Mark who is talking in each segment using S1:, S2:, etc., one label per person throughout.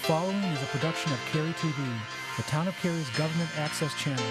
S1: following is a production of Cary TV, the Town of Cary's government access channel.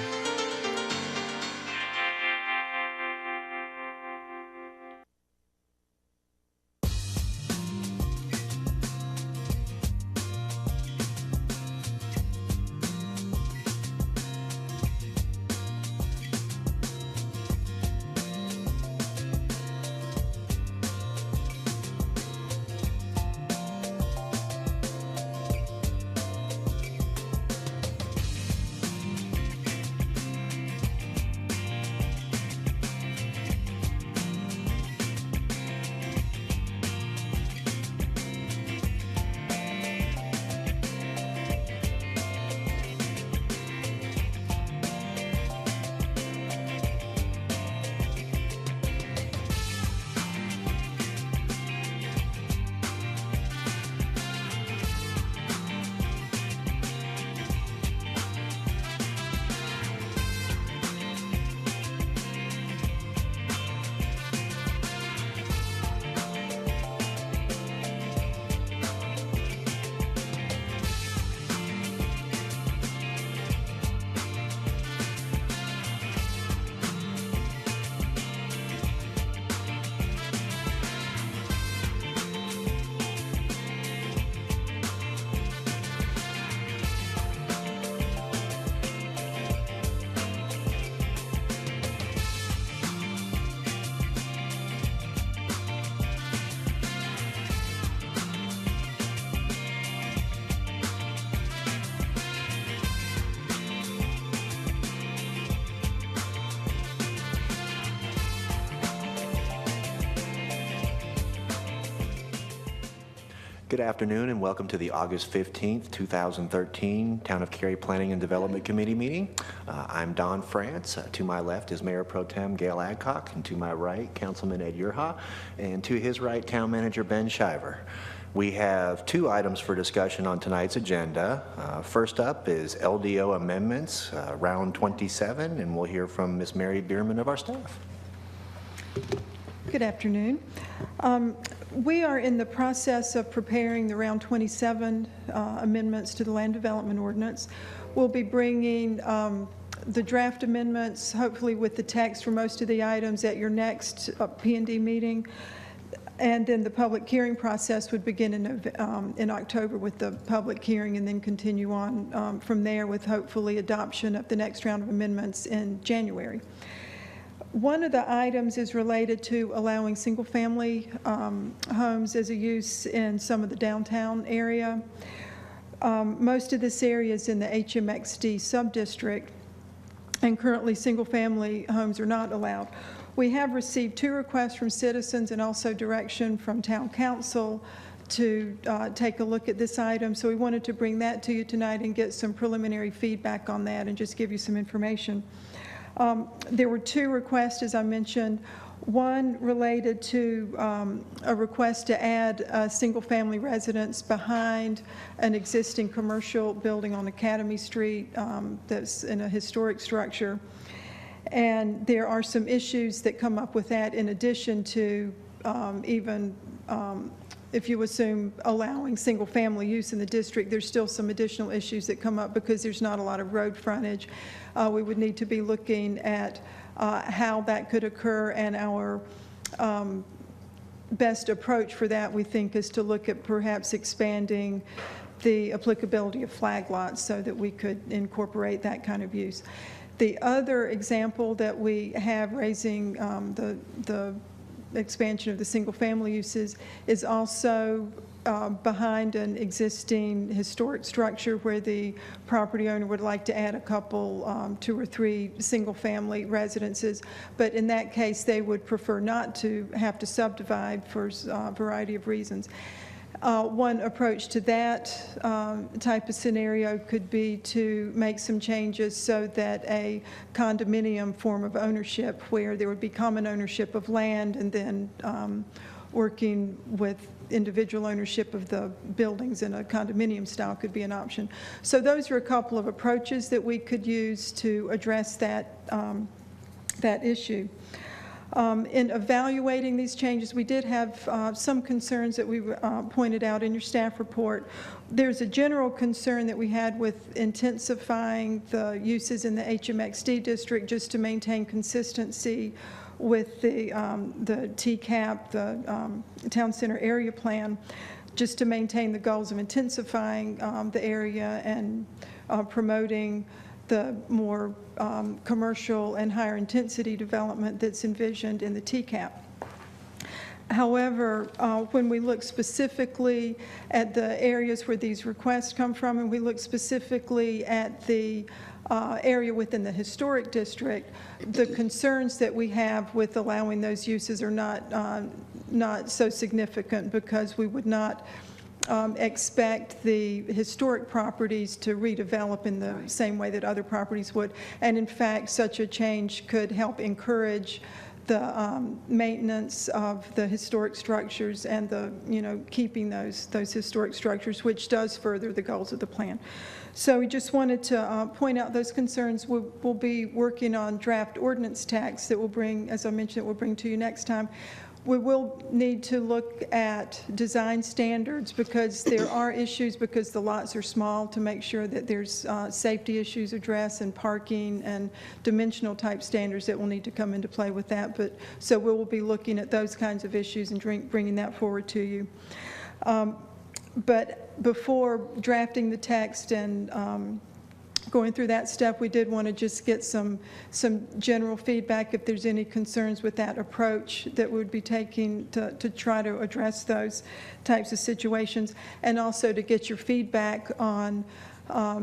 S2: Good afternoon and welcome to the August 15th, 2013 Town of Cary Planning and Development Committee meeting. I'm Don Frantz. To my left is Mayor Pro Tem Gale Adcock, and to my right, Councilman Ed Yerha, and to his right, Town Manager Ben Shiver. We have two items for discussion on tonight's agenda. First up is LDO amendments, round 27, and we'll hear from Ms. Mary Bierman of our staff.
S3: Good afternoon. We are in the process of preparing the round 27 amendments to the land development ordinance. We'll be bringing the draft amendments, hopefully with the text for most of the items, at your next P&D meeting. And then the public hearing process would begin in October with the public hearing, and then continue on from there with hopefully adoption of the next round of amendments in January. One of the items is related to allowing single-family homes as a use in some of the downtown area. Most of this area is in the HMXD subdistrict, and currently single-family homes are not allowed. We have received two requests from citizens and also direction from Town Council to take a look at this item. So we wanted to bring that to you tonight and get some preliminary feedback on that and just give you some information. There were two requests, as I mentioned. One related to a request to add a single-family residence behind an existing commercial building on Academy Street that's in a historic structure. And there are some issues that come up with that, in addition to if you assume allowing single-family use in the district, there's still some additional issues that come up because there's not a lot of road frontage. We would need to be looking at how that could occur, and our best approach for that, we think, is to look at perhaps expanding the applicability of flag lots so that we could incorporate that kind of use. The other example that we have raising the expansion of the single-family uses is also behind an existing historic structure where the property owner would like to add a couple, 2 or 3 single-family residences. But in that case, they would prefer not to have to subdivide for a variety of reasons. One approach to that type of scenario could be to make some changes so that a condominium form of ownership, where there would be common ownership of land and then working with individual ownership of the buildings in a condominium style, could be an option. So those are a couple of approaches that we could use to address that, that issue. In evaluating these changes, we did have some concerns that we pointed out in your staff report. There's a general concern that we had with intensifying the uses in the HMXD district just to maintain consistency with the TCAP, the Town Center Area Plan, just to maintain the goals of intensifying the area and promoting the more commercial and higher intensity development that's envisioned in the TCAP. However, when we look specifically at the areas where these requests come from, and we look specifically at the area within the historic district, the concerns that we have with allowing those uses are not so significant, because we would not expect the historic properties to redevelop in the same way that other properties would. And in fact, such a change could help encourage the maintenance of the historic structures and the, keeping those historic structures, which does further the goals of the plan. So we just wanted to point out those concerns. We'll be working on draft ordinance text that we'll bring, as I mentioned, we'll bring to you next time. We will need to look at design standards, because there are issues, because the lots are small, to make sure that there's safety issues addressed, and parking and dimensional type standards that will need to come into play with that. But so we will be looking at those kinds of issues and bringing that forward to you. But before drafting the text and going through that step, we did want to just get some general feedback if there's any concerns with that approach that we would be taking to try to address those types of situations, and also to get your feedback on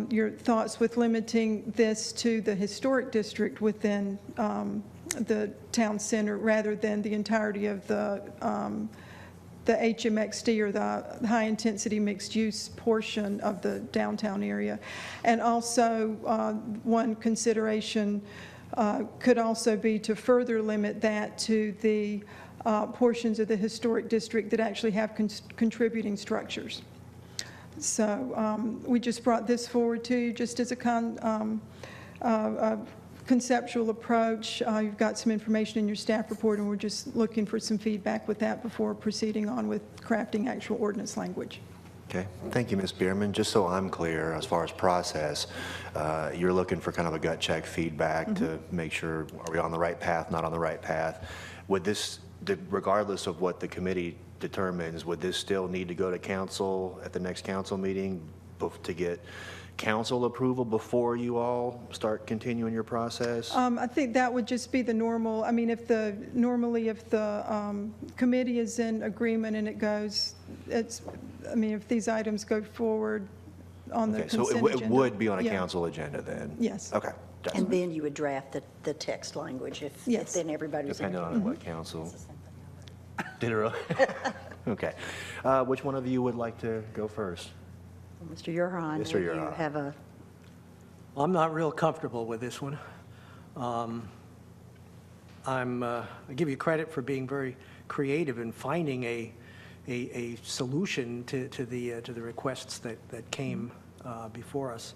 S3: your thoughts with limiting this to the historic district within the town center, rather than the entirety of the HMXD, or the high-intensity mixed-use portion of the downtown area. And also, one consideration could also be to further limit that to the portions of the historic district that actually have contributing structures. So we just brought this forward to you just as a conceptual approach. You've got some information in your staff report, and we're just looking for some feedback with that before proceeding on with crafting actual ordinance language.
S2: Okay, thank you, Ms. Bierman. Just so I'm clear, as far as process, you're looking for kind of a gut check feedback to make sure, are we on the right path, not on the right path? Would this, regardless of what the committee determines, would this still need to go to council at the next council meeting to get council approval before you all start continuing your process?
S3: I think that would just be the normal. I mean, if the committee is in agreement and it goes, if these items go forward on the consent agenda.
S2: So it would be on a council agenda then?
S3: Yes.
S2: Okay.
S4: And then you would draft the text language if then everybody's
S2: depending on what council. Did it really? Okay. Which one of you would like to go first?
S4: Mr. Yerha,
S2: Mr. Yerha.
S4: you have a...
S5: Well, I'm not real comfortable with this one. I give you credit for being very creative in finding a solution to the requests that came before us.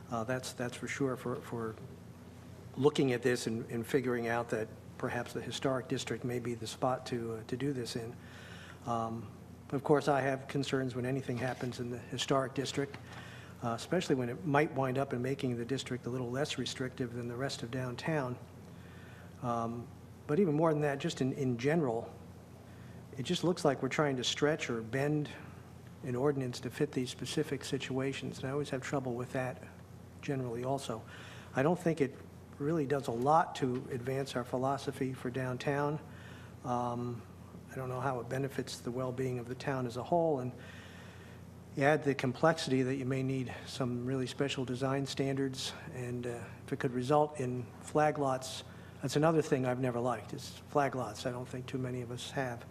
S5: That's for sure, for looking at this and figuring out that perhaps the historic district may be the spot to do this in. Of course, I have concerns when anything happens in the historic district, especially when it might wind up in making the district a little less restrictive than the rest of downtown. But even more than that, just in general, it just looks like we're trying to stretch or bend an ordinance to fit these specific situations, and I always have trouble with that generally also. I don't think it really does a lot to advance our philosophy for downtown. I don't know how it benefits the well-being of the town as a whole, and you add the complexity that you may need some really special design standards, and if it could result in flag lots, that's another thing I've never liked, is flag lots. I don't think too many of us have.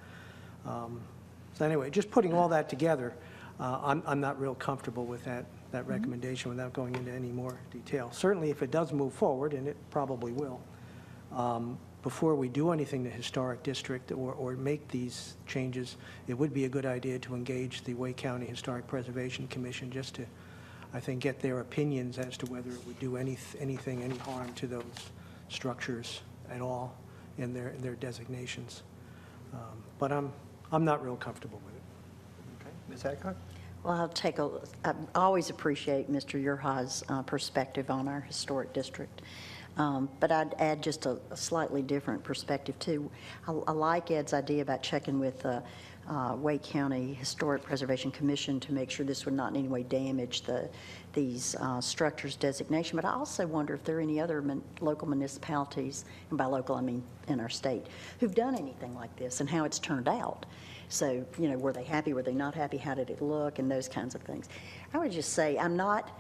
S5: So anyway, just putting all that together, I'm not real comfortable with that recommendation without going into any more detail. Certainly if it does move forward, and it probably will, before we do anything to historic district or make these changes, it would be a good idea to engage the Wake County Historic Preservation Commission just to, I think, get their opinions as to whether it would do any harm to those structures at all, in their designations. But I'm not real comfortable with it.
S2: Okay, Ms. Adcock?
S4: Well, I always appreciate Mr. Yerha's perspective on our historic district. But I'd add just a slightly different perspective, too. I like Ed's idea about checking with the Wake County Historic Preservation Commission to make sure this would not in any way damage these structures designation. But I also wonder if there are any other local municipalities, and by local I mean in our state, who've done anything like this and how it's turned out. So, were they happy, were they not happy, how did it look, and those kinds of things. I would just say I'm not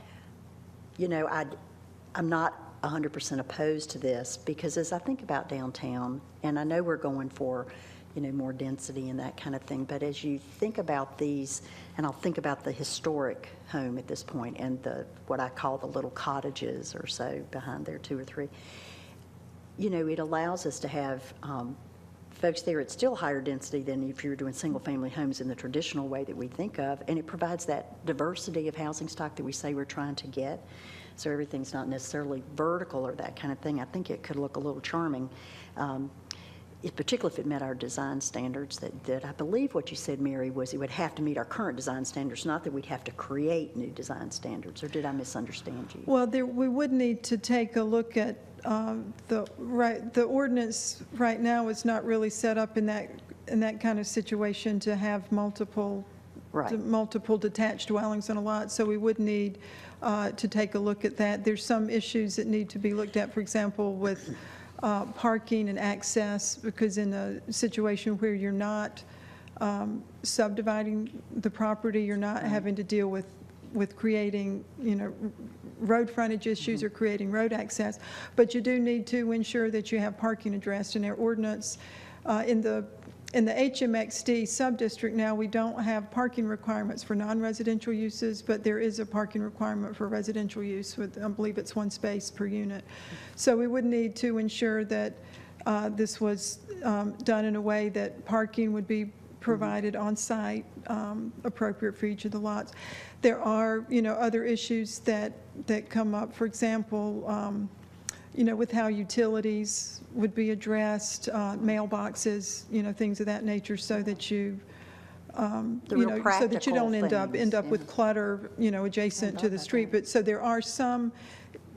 S4: 100% opposed to this, because as I think about downtown, and I know we're going for, more density and that kind of thing, but as you think about these, and I'll think about the historic home at this point and what I call the little cottages or so behind there, 2 or 3, it allows us to have folks there at still higher density than if you're doing single-family homes in the traditional way that we think of, and it provides that diversity of housing stock that we say we're trying to get. So everything's not necessarily vertical or that kind of thing. I think it could look a little charming, particularly if it met our design standards. That I believe what you said, Mary, was it would have to meet our current design standards, not that we'd have to create new design standards. Or did I misunderstand you?
S3: Well, we would need to take a look at the ordinance right now is not really set up in that kind of situation to have multiple detached dwellings on a lot, so we would need to take a look at that. There's some issues that need to be looked at, for example, with parking and access, because in a situation where you're not subdividing the property, you're not having to deal with creating, road frontage issues or creating road access, but you do need to ensure that you have parking addressed in our ordinance. In the HMXD subdistrict now, we don't have parking requirements for non-residential uses, but there is a parking requirement for residential use with, I believe it's 1 space per unit. So we would need to ensure that this was done in a way that parking would be provided on site, appropriate for each of the lots. There are, other issues that come up. For example, with how utilities would be addressed, mailboxes, things of that nature, so that you, so that you don't end up with clutter, adjacent to the street. But so there are some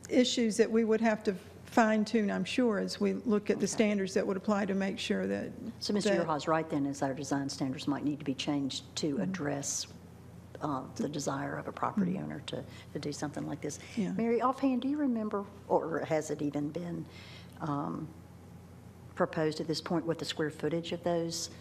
S3: issues that we would have to fine tune, I'm sure, as we look at the standards that would apply to make sure that.
S4: So Mr. Yerha's right then, is our design standards might need to be changed to address the desire of a property owner to do something like this.
S3: Yeah.
S4: Mary, offhand, do you remember, or has it even been proposed at this point, what the square footage of those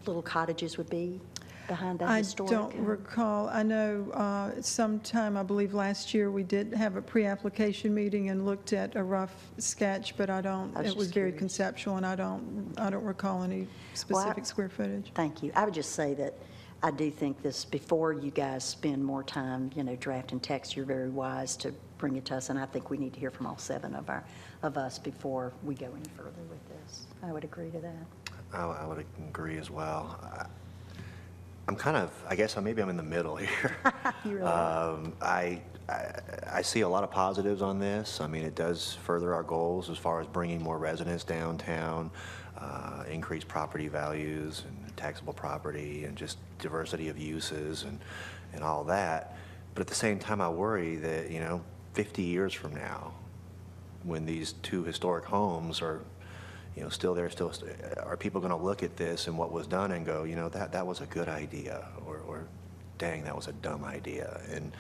S4: little cottages would be behind that historic?
S3: I don't recall. I know sometime, I believe last year, we did have a pre-application meeting and looked at a rough sketch, but it was very conceptual, and I don't recall any specific square footage.
S4: Thank you. I would just say that I do think this, before you guys spend more time, drafting text, you're very wise to bring it to us, and I think we need to hear from all 7 of us before we go any further with this. I would agree to that.
S2: I would agree as well. I'm kind of, I guess maybe I'm in the middle here.
S4: You really are.
S2: I see a lot of positives on this. I mean, it does further our goals as far as bringing more residents downtown, increase property values and taxable property, and just diversity of uses and all that. But at the same time, I worry that, 50 years from now, when these 2 historic homes are, still there, are people going to look at this and what was done and go, that was a good idea, or dang, that was a dumb idea? And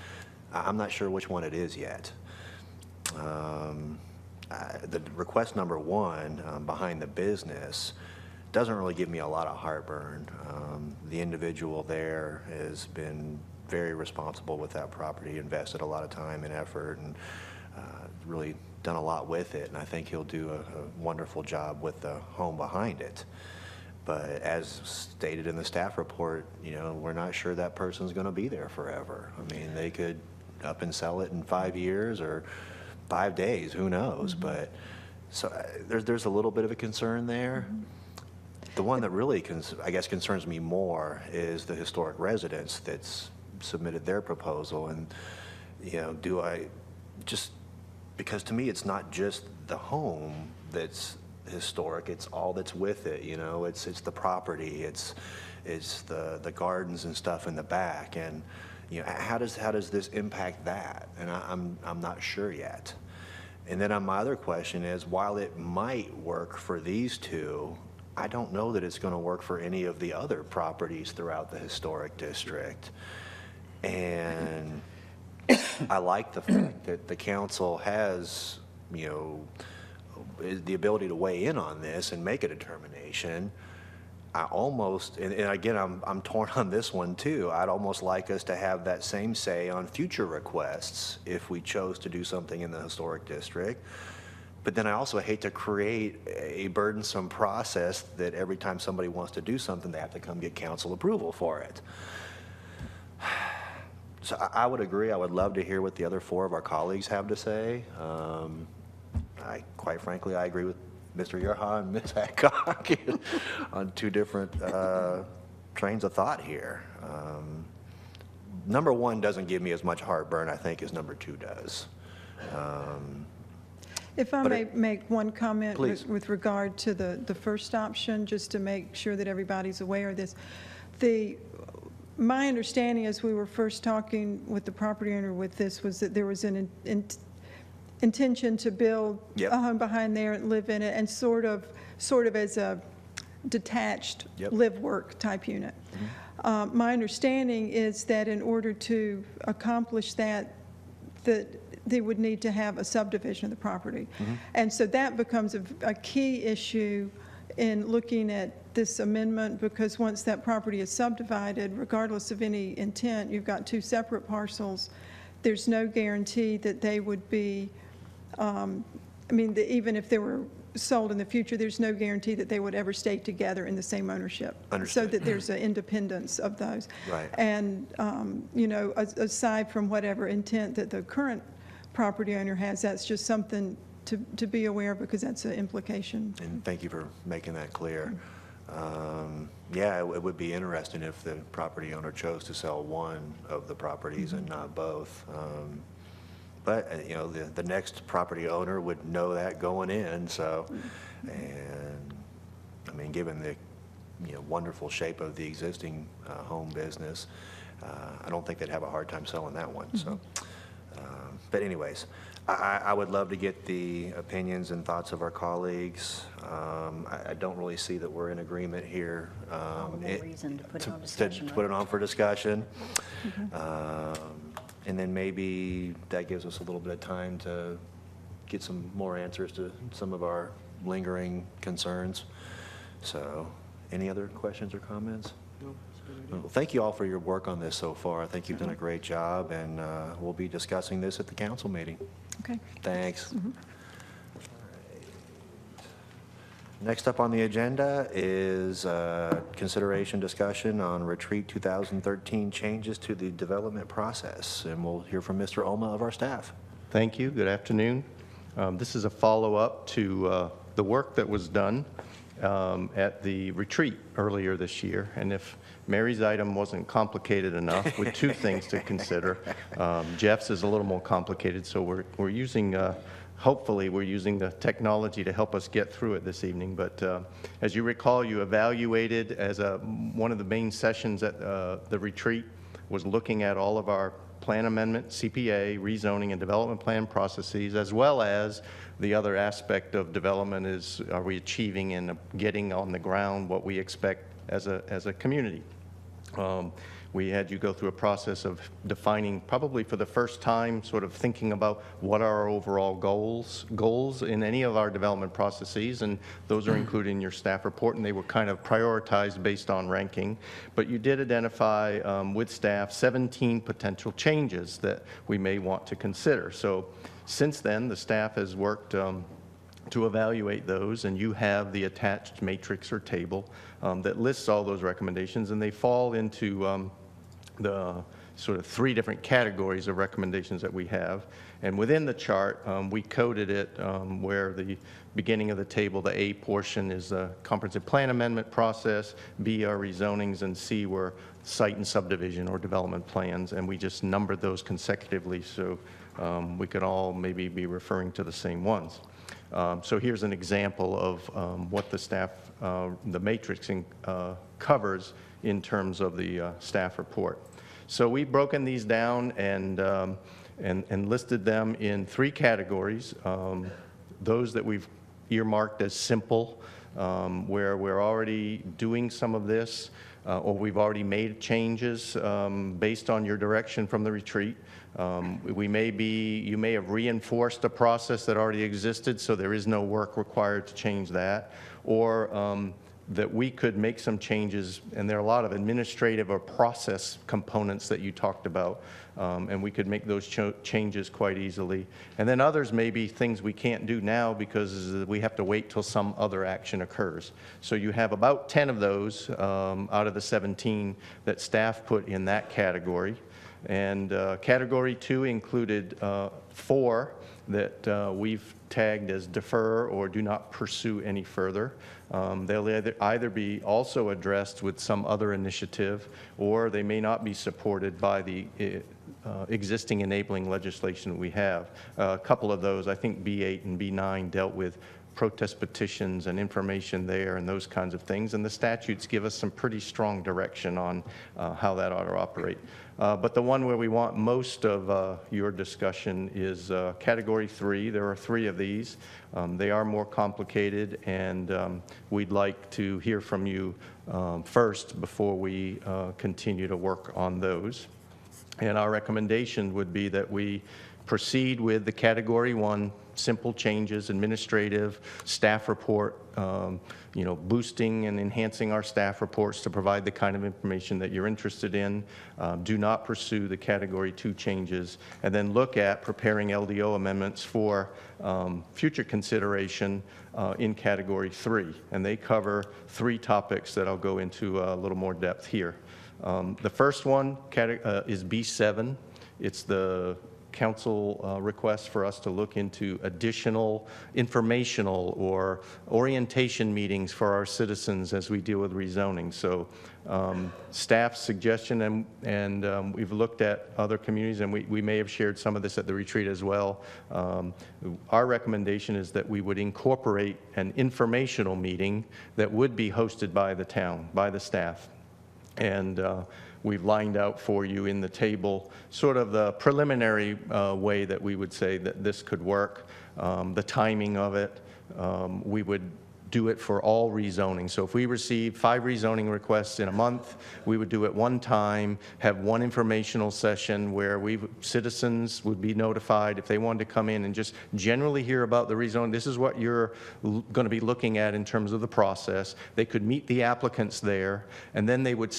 S2: I'm not sure which one it is yet. The request number 1, behind the business, doesn't really give me a lot of heartburn. The individual there has been very responsible with that property, invested a lot of time and effort, and really done a lot with it, and I think he'll do a wonderful job with the home behind it. But as stated in the staff report, we're not sure that person's going to be there forever. I mean, they could up and sell it in 5 years or 5 days, who knows? But so there's a little bit of a concern there. The one that really, I guess, concerns me more is the historic residents that's submitted their proposal. And, do I just, because to me it's not just the home that's historic. It's all that's with it, you know. It's the property. It's the gardens and stuff in the back. And you know, how does this impact that? And I'm not sure yet. And then my other question is, while it might work for these two, I don't know that it's going to work for any of the other properties throughout the historic district. And I like the fact that the council has, you know, the ability to weigh in on this and make a determination. I almost, and again, I'm torn on this one too. I'd almost like us to have that same say on future requests if we chose to do something in the historic district. But then I also hate to create a burdensome process that every time somebody wants to do something, they have to come get council approval for it. So I would agree. I would love to hear what the other four of our colleagues have to say. Quite frankly, I agree with Mr. Yerha and Ms. Adcock on two different trains of thought here. Number one doesn't give me as much heartburn, I think, as number two does.
S3: If I may make one comment with regard to the first option, just to make sure that everybody's aware of this. My understanding as we were first talking with the property owner with this was that there was an intention to build a home behind there and live in it, and sort of as a detached live-work type unit. Mm-hmm. My understanding is that in order to accomplish that they would need to have a subdivision of the property. Mm-hmm. And so that becomes a key issue in looking at this amendment, because once that property is subdivided, regardless of any intent, you've got two separate parcels. There's no guarantee that they would be, even if they were sold in the future, there's no guarantee that they would ever stay together in the same ownership.
S2: Understood.
S3: So that there's an independence of those.
S2: Right.
S3: And, aside from whatever intent that the current property owner has, that's just something to be aware of, because that's an implication.
S2: And thank you for making that clear. Yeah, it would be interesting if the property owner chose to sell one of the properties and not both. But the next property owner would know that going in. So, and I mean, given the wonderful shape of the existing home business, I don't think they'd have a hard time selling that one. So, but anyways, I would love to get the opinions and thoughts of our colleagues. I don't really see that we're in agreement here.
S4: No reason to put it on discussion.
S2: To put it on for discussion. And then maybe that gives us a little bit of time to get some more answers to some of our lingering concerns. So, any other questions or comments?
S5: No.
S2: Well, thank you all for your work on this so far. I think you've done a great job, and we'll be discussing this at the council meeting.
S3: Okay.
S2: Thanks. All right. Next up on the agenda is consideration discussion on Retreat 2013 changes to the development process, and we'll hear from Mr. Oma of our staff.
S6: Thank you. Good afternoon. This is a follow-up to the work that was done at the retreat earlier this year. And if Mary's item wasn't complicated enough with two things to consider, Jeff's is a little more complicated, so we're using, hopefully we're using the technology to help us get through it this evening. But as you recall, you evaluated as one of the main sessions at the retreat was looking at all of our plan amendment, CPA, rezoning, and development plan processes, as well as the other aspect of development is, are we achieving and getting on the ground what we expect as a community? We had you go through a process of defining, probably for the first time, sort of thinking about what are our overall goals in any of our development processes, and those are included in your staff report, and they were kind of prioritized based on ranking. But you did identify with staff 17 potential changes that we may want to consider. So since then, the staff has worked to evaluate those, and you have the attached matrix or table that lists all those recommendations, and they fall into the sort of 3 different categories of recommendations that we have. And within the chart, we coded it where the beginning of the table, the A portion is the comprehensive plan amendment process, B are rezonings, and C were site and subdivision or development plans. And we just numbered those consecutively so we could all maybe be referring to the same ones. So here's an example of what the staff, the matrixing covers in terms of the staff report. So we've broken these down and listed them in 3 categories. Those that we've earmarked as simple, where we're already doing some of this, or we've already made changes based on your direction from the retreat. You may have reinforced a process that already existed, so there is no work required to change that, or that we could make some changes, and there are a lot of administrative or process components that you talked about, and we could make those changes quite easily. And then others may be things we can't do now because we have to wait till some other action occurs. So you have about 10 of those out of the 17 that staff put in that category. And category 2 included 4 that we've tagged as defer or do not pursue any further. They'll either be also addressed with some other initiative, or they may not be supported by the existing enabling legislation we have. A couple of those, I think B8 and B9, dealt with protest petitions and information there and those kinds of things. And the statutes give us some pretty strong direction on how that ought to operate. But the one where we want most of your discussion is category 3. There are 3 of these. They are more complicated, and we'd like to hear from you first before we continue to work on those. And our recommendation would be that we proceed with the category 1, simple changes, administrative, staff report, boosting and enhancing our staff reports to provide the kind of information that you're interested in. Do not pursue the category 2 changes, and then look at preparing LDO amendments for future consideration in category 3. And they cover 3 topics that I'll go into a little more depth here. The first one is B7. It's the council request for us to look into additional informational or orientation meetings for our citizens as we deal with rezoning. So staff's suggestion, and we've looked at other communities, and we may have shared some of this at the retreat as well. Our recommendation is that we would incorporate an informational meeting that would be hosted by the town, by the staff. And we've lined out for you in the table sort of the preliminary way that we would say that this could work, the timing of it. We would do it for all rezoning. So if we receive 5 rezoning requests in a month, we would do it one time, have one informational session where citizens would be notified if they wanted to come in and just generally hear about the rezoning. This is what you're going to be looking at in terms of the process. They could meet the applicants there, and then we would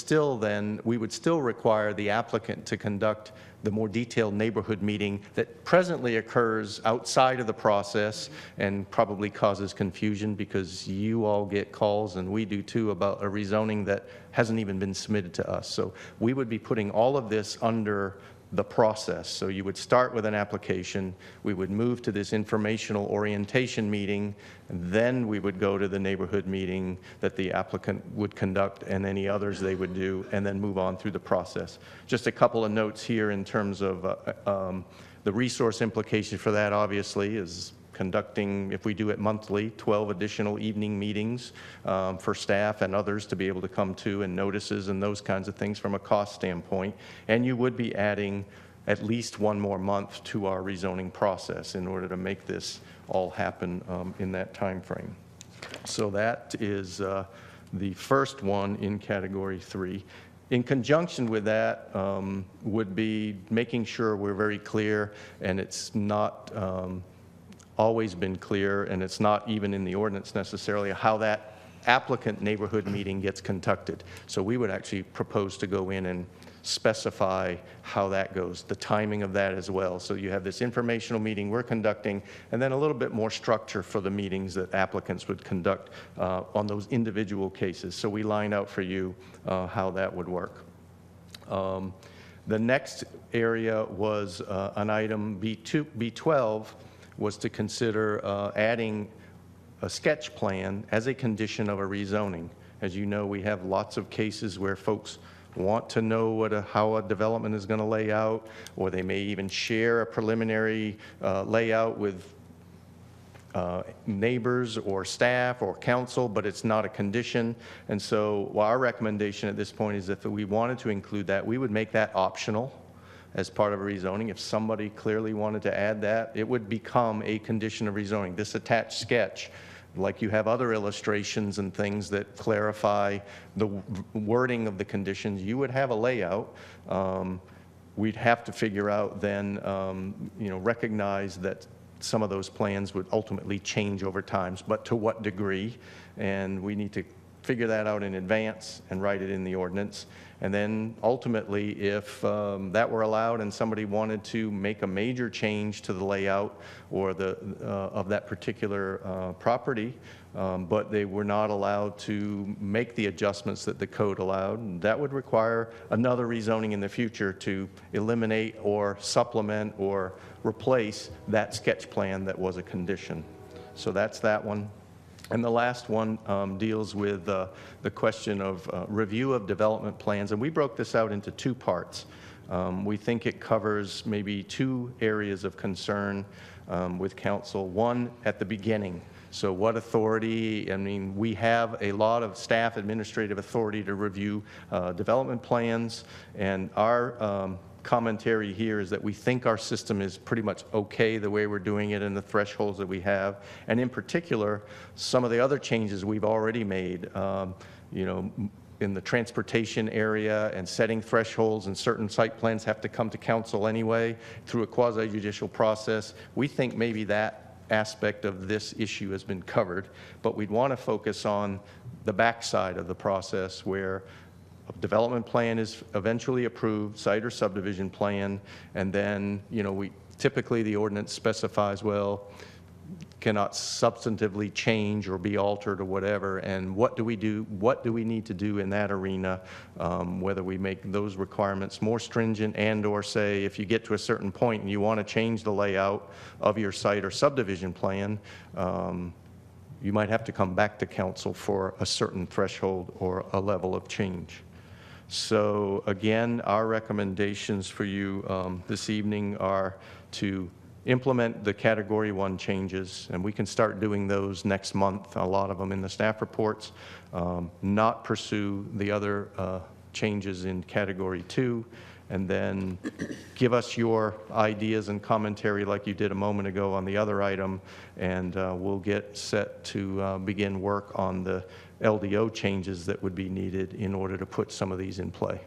S6: still require the applicant to conduct the more detailed neighborhood meeting that presently occurs outside of the process and probably causes confusion because you all get calls, and we do too, about a rezoning that hasn't even been submitted to us. So we would be putting all of this under the process. So you would start with an application, we would move to this informational orientation meeting, and then we would go to the neighborhood meeting that the applicant would conduct and any others they would do, and then move on through the process. Just a couple of notes here in terms of the resource implication for that, obviously, is conducting, if we do it monthly, 12 additional evening meetings for staff and others to be able to come to, and notices and those kinds of things from a cost standpoint. And you would be adding at least 1 more month to our rezoning process in order to make this all happen in that time frame. So that is the first one in category 3. In conjunction with that would be making sure we're very clear, and it's not always been clear, and it's not even in the ordinance necessarily, how that applicant neighborhood meeting gets conducted. So we would actually propose to go in and specify how that goes, the timing of that as well. So you have this informational meeting we're conducting, and then a little bit more structure for the meetings that applicants would conduct on those individual cases. So we line out for you how that would work. The next area was an item B12 was to consider adding a sketch plan as a condition of a rezoning. As you know, we have lots of cases where folks want to know how a development is going to lay out, or they may even share a preliminary layout with neighbors or staff or council, but it's not a condition. And so our recommendation at this point is if we wanted to include that, we would make that optional as part of a rezoning. If somebody clearly wanted to add that, it would become a condition of rezoning. This attached sketch, like you have other illustrations and things that clarify the wording of the conditions, you would have a layout. We'd have to figure out then, recognize that some of those plans would ultimately change over time, but to what degree? And we need to figure that out in advance and write it in the ordinance. And then ultimately, if that were allowed and somebody wanted to make a major change to the layout or of that particular property, but they were not allowed to make the adjustments that the code allowed, that would require another rezoning in the future to eliminate or supplement or replace that sketch plan that was a condition. So that's that one. And the last one deals with the question of review of development plans. And we broke this out into two parts. We think it covers maybe two areas of concern with council. One, at the beginning. So what authority? I mean, we have a lot of staff administrative authority to review development plans. And our commentary here is that we think our system is pretty much okay the way we're doing it and the thresholds that we have. And in particular, some of the other changes we've already made, in the transportation area and setting thresholds, and certain site plans have to come to council anyway through a quasi-judicial process. We think maybe that aspect of this issue has been covered, but we'd want to focus on the backside of the process where a development plan is eventually approved, site or subdivision plan, and then, typically the ordinance specifies, well, cannot substantively change or be altered or whatever, and what do we do, what do we need to do in that arena, whether we make those requirements more stringent and or say if you get to a certain point and you want to change the layout of your site or subdivision plan, you might have to come back to council for a certain threshold or a level of change. So again, our recommendations for you this evening are to implement the Category 1 changes, and we can start doing those next month, a lot of them in the staff reports, not pursue the other changes in Category 2, and then give us your ideas and commentary like you did a moment ago on the other item, and we'll get set to begin work on the LDO changes that would be needed in order to put some of these in play.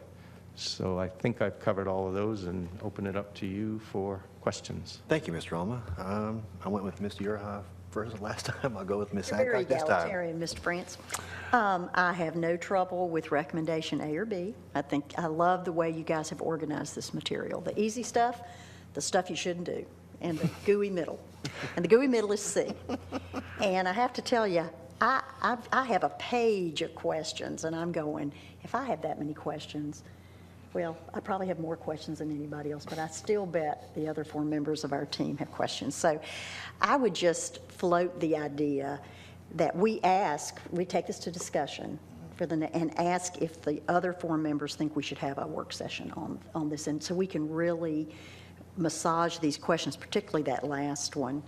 S6: So I think I've covered all of those and open it up to you for questions.
S2: Thank you, Mr. Alma. I went with Mr. Yerha first last time. I'll go with Ms.
S4: You're very
S2: Adcock this time.
S4: egalitarian, Mr. Frantz. I have no trouble with recommendation A or B. I love the way you guys have organized this material. The easy stuff, the stuff you shouldn't do, and the gooey middle. And the gooey middle is C. And I have to tell you, I have a page of questions, and I'm going, if I have that many questions, well, I probably have more questions than anybody else, but I still bet the other 4 members of our team have questions. So I would just float the idea that we take this to discussion and ask if the other 4 members think we should have a work session on this, and so we can really massage these questions, particularly that last one,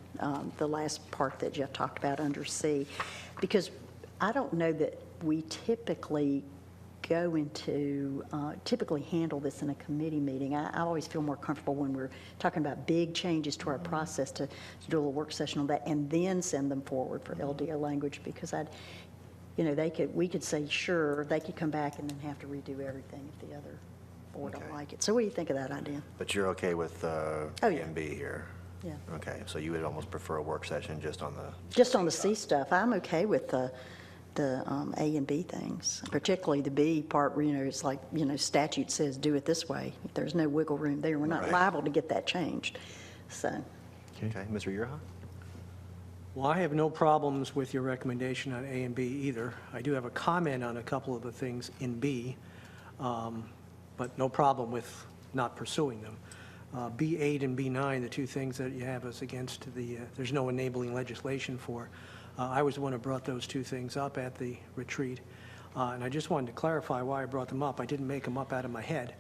S4: the last part that Jeff talked about under C, because I don't know that we typically typically handle this in a committee meeting. I always feel more comfortable when we're talking about big changes to our process to do a little work session on that and then send them forward for LDO language, because we could say, sure, they could come back and then have to redo everything if the other 4 don't like it. So what do you think of that idea?
S2: But you're okay with A and B here?
S4: Yeah.
S2: Okay, so you would almost prefer a work session just on the
S4: C stuff. I'm okay with the A and B things, particularly the B part, it's like, statute says do it this way. If there's no wiggle room there, we're not liable to get that changed. So.
S2: Okay, Mr. Yerha?
S5: Well, I have no problems with your recommendation on A and B either. I do have a comment on a couple of the things in B, but no problem with not pursuing them. B8 and B9, the two things that you have us against, there's no enabling legislation for. I was the one who brought those two things up at the retreat, and I just wanted to clarify why I brought them up. I didn't make them up out of my head.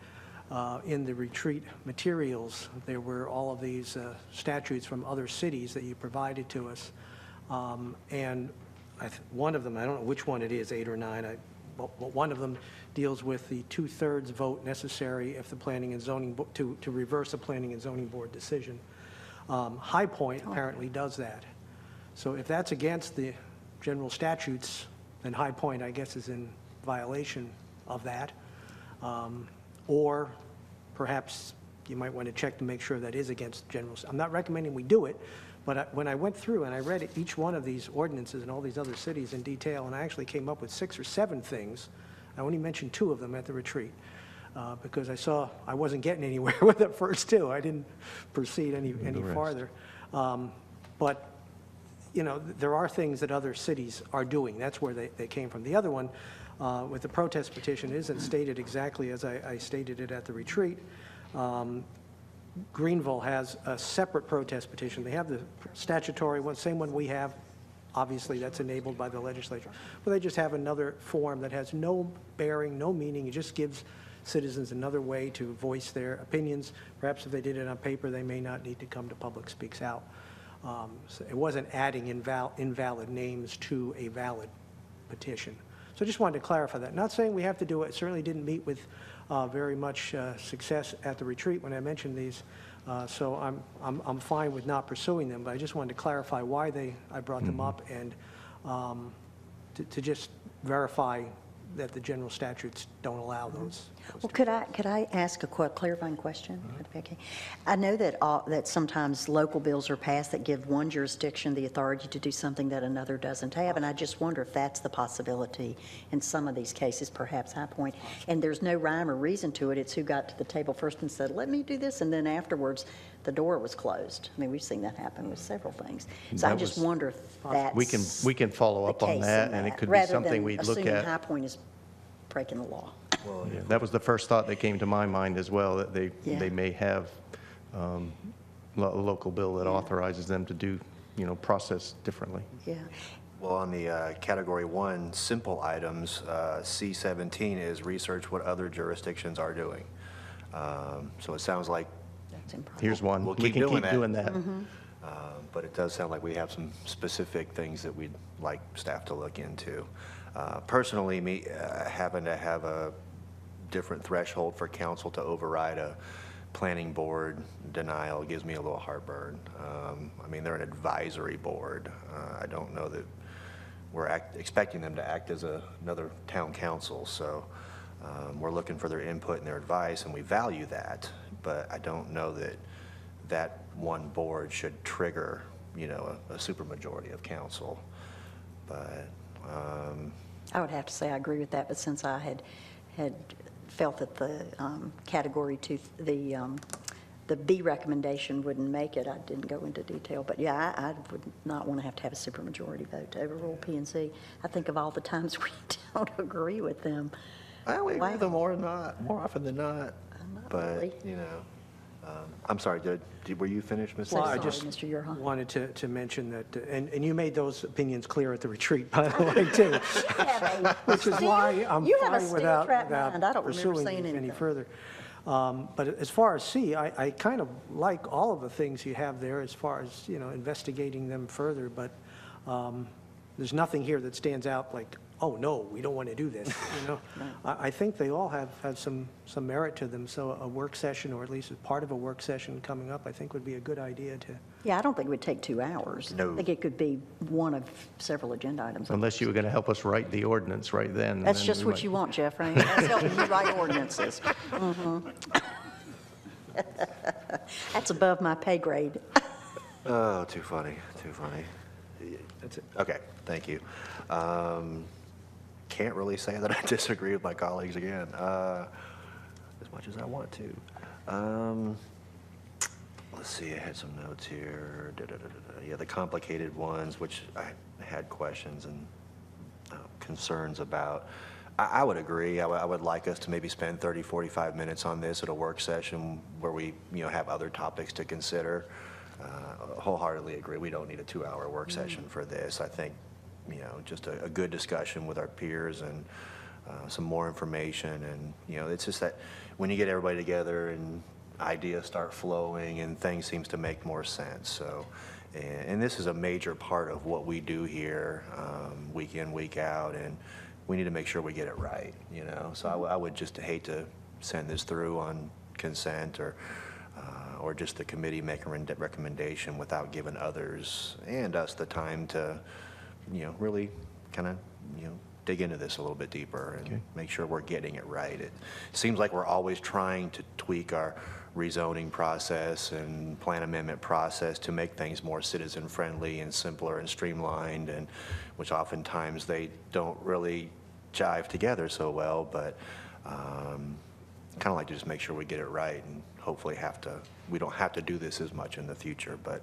S5: In the retreat materials, there were all of these statutes from other cities that you provided to us, and one of them, I don't know which one it is, 8 or 9, but one of them deals with the 2/3 vote necessary if the planning and zoning, to reverse a planning and zoning board decision. High Point apparently does that. So if that's against the general statutes, then High Point, I guess, is in violation of that. Or perhaps you might want to check to make sure that is against general. I'm not recommending we do it, but when I went through and I read each one of these ordinances in all these other cities in detail, and I actually came up with 6 or 7 things. I only mentioned 2 of them at the retreat because I saw I wasn't getting anywhere with the first 2. I didn't proceed any farther. But, you know, there are things that other cities are doing. That's where they came from. The other one, with the protest petition, isn't stated exactly as I stated it at the retreat. Greenville has a separate protest petition. They have the statutory one, same one we have. Obviously, that's enabled by the legislature. But they just have another form that has no bearing, no meaning. It just gives citizens another way to voice their opinions. Perhaps if they did it on paper, they may not need to come to Public Speaks Out. So it wasn't adding invalid names to a valid petition. So I just wanted to clarify that. Not saying we have to do it. It certainly didn't meet with very much success at the retreat when I mentioned these. So I'm fine with not pursuing them, but I just wanted to clarify why I brought them up and to just verify that the general statutes don't allow those.
S4: Well, could I ask a clarifying question? Okay. I know that sometimes local bills are passed that give one jurisdiction the authority to do something that another doesn't have, and I just wonder if that's the possibility in some of these cases, perhaps High Point. And there's no rhyme or reason to it. It's who got to the table first and said, "Let me do this," and then afterwards the door was closed. I mean, we've seen that happen with several things. So I just wonder if that's
S6: We can follow up on that, and it could be something we'd look
S4: rather than assuming High
S6: at.
S4: Point is breaking the law.
S6: Yeah, that was the first thought that came to my mind as well, that they may have a local bill that authorizes them to do, process differently.
S4: Yeah.
S2: Well, on the Category 1 simple items, C17 is research what other jurisdictions are doing. So it sounds like
S4: That's improper.
S6: Here's one.
S2: We'll
S6: We
S2: keep
S6: can
S2: doing
S6: keep
S2: that.
S6: doing that.
S2: but it does sound like we have some specific things that we'd like staff to look into. Personally, me having to have a different threshold for council to override a planning board denial gives me a little heartburn. I mean, they're an advisory board. I don't know that we're expecting them to act as another town council, so we're looking for their input and their advice, and we value that, but I don't know that that one board should trigger, a supermajority of council. But
S4: I would have to say I agree with that, but since I had felt that the Category 2, the B recommendation wouldn't make it, I didn't go into detail. But yeah, I would not want to have a supermajority vote to overrule P&Z. I think of all the times we don't agree with them.
S2: well, we agree with them more often than not.
S4: Not
S2: But,
S4: really.
S2: I'm sorry, were you finished, Ms.
S5: Well, I
S4: sorry,
S5: just
S4: Mr. Yerha.
S5: wanted to mention that, and you made those opinions clear at the retreat, by the way, too. Which is why I'm
S4: You have a
S5: fine without
S4: steel-trap mind. I don't remember
S5: pursuing
S4: saying
S5: any
S4: anything.
S5: further. But as far as C, I kind of like all of the things you have there as far as, investigating them further, but there's nothing here that stands out like, oh, no, we don't want to do this, I think they all have some merit to them, so a work session, or at least as part of a work session coming up, I think would be a good idea to.
S4: Yeah, I don't think it would take 2 hours.
S2: No.
S4: I think it could be one of several agenda items.
S6: Unless you were going to help us write the ordinance right then.
S4: That's
S6: then
S4: just
S6: we
S4: what
S6: might-
S4: you want, Jeff, right? That's helping you write ordinances. That's above my pay grade.
S2: Oh, too funny. That's it. Okay, thank you. Can't really say that I disagree with my colleagues again, as much as I want to. Let's see, I had some notes here. Yeah, the complicated ones, which I had questions and concerns about. I would agree. I would like us to maybe spend 30, 45 minutes on this at a work session where we, have other topics to consider. Wholeheartedly agree. We don't need a 2-hour work session for this. I think, just a good discussion with our peers and some more information. And, it's just that when you get everybody together and ideas start flowing and things seems to make more sense. So, and this is a major part of what we do here, week in, week out, and we need to make sure we get it right, So I would just hate to send this through on consent or just the committee make a recommendation without giving others and us the time to, really kind of, dig into this a little bit deeper and make sure we're getting it right. It seems like we're always trying to tweak our rezoning process and plan amendment process to make things more citizen-friendly and simpler and streamlined, and which oftentimes they don't really jive together so well, but kind of like to just make sure we get it right and hopefully we don't have to do this as much in the future. But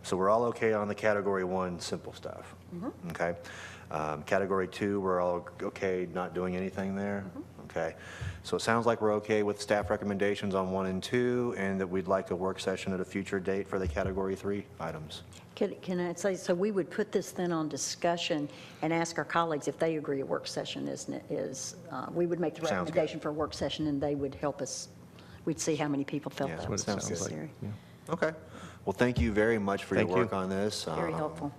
S2: so we're all okay on the category 1 simple stuff. Okay. Category 2, we're all okay not doing anything there. Okay. So it sounds like we're okay with staff recommendations on 1 and 2, and that we'd like a work session at a future date for the category 3 items.
S4: Can I say, so we would put this then on discussion and ask our colleagues if they agree a work session we would make the
S2: Sounds good.
S4: recommendation for a work session, and they would help us. We'd see how many people felt
S2: Yeah,
S4: that
S2: that's
S4: was
S2: what it sounds like.
S4: necessary.
S2: Okay. Well, thank you very much for
S6: Thank
S2: your
S6: you.
S2: work on this.
S4: Very helpful.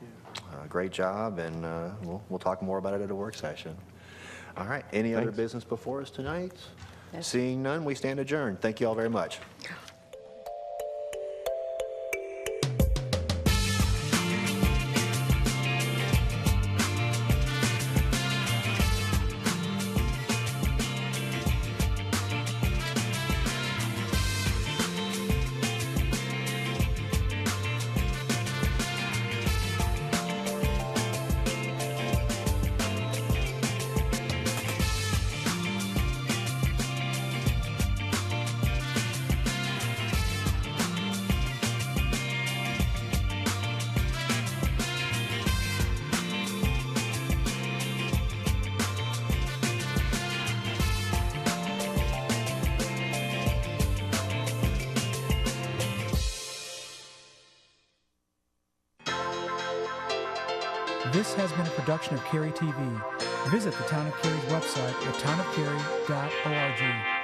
S2: Great job, and we'll talk more about it at a work session. All right. Any other
S6: Thanks.
S2: business before us tonight?
S4: Yes.
S2: Seeing none, we stand adjourned. Thank you all very much.
S1: This has been a production of Cary TV. Visit the Town of Cary's website at townofcary.org.